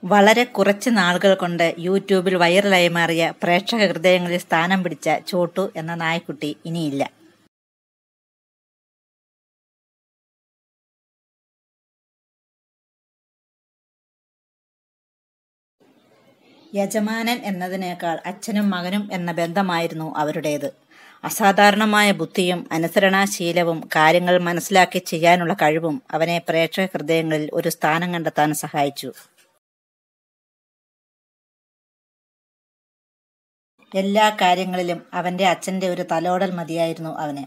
വളരെ കുറച്ച് നാളുകൾ കൊണ്ട് യൂട്യൂബിൽ വൈറലായി മാറിയ പ്രേക്ഷക ഹൃദയങ്ങളിൽ സ്ഥാനം പിടിച്ച ചോട്ടു എന്ന നായ്ക്കുട്ടി ഇനിയില്ല. യജമാനൻ എന്നതിനേക്കാൾ അച്ഛനും മകനും എന്ന ബന്ധമായിരുന്നു അവരുടേത്. അസാധാരണമായ ബുദ്ധിയും അനുസരണാശീലവും കാര്യങ്ങൾ മനസ്സിലാക്കി ചെയ്യാനുള്ള കഴിവും അവനെ പ്രേക്ഷക ഹൃദയങ്ങളിൽ ഒരു സ്ഥാനം കണ്ടെത്താൻ സഹായിച്ചു. എല്ലാ കാര്യങ്ങളിലും അവന്റെ അച്ഛന്റെ ഒരു തലോടൽ മതിയായിരുന്നു അവന്.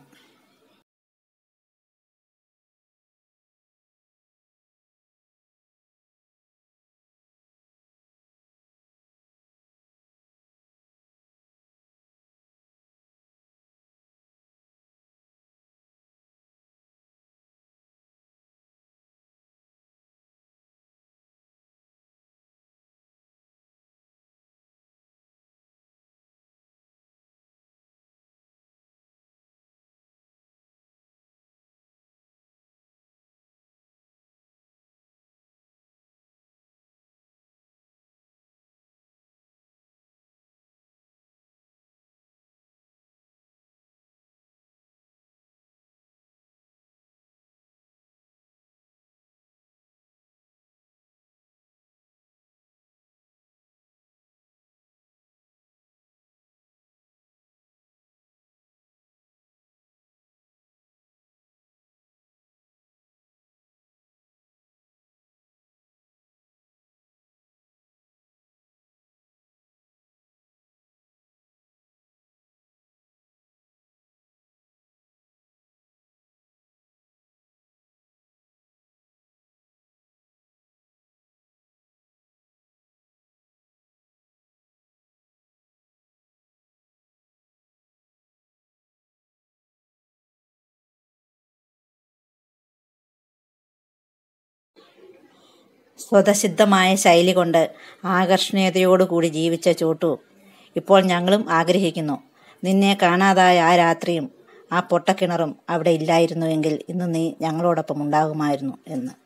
സ്വതസിദ്ധമായ ശൈലി കൊണ്ട് ആകർഷണീയതയോടുകൂടി ജീവിച്ച ചോട്ടു ഇപ്പോൾ ഞങ്ങളും ആഗ്രഹിക്കുന്നു. നിന്നെ കാണാതായ ആ രാത്രിയും ആ പൊട്ടക്കിണറും അവിടെ ഇല്ലായിരുന്നുവെങ്കിൽ ഇന്ന് നീ ഞങ്ങളോടൊപ്പം ഉണ്ടാകുമായിരുന്നു എന്ന്.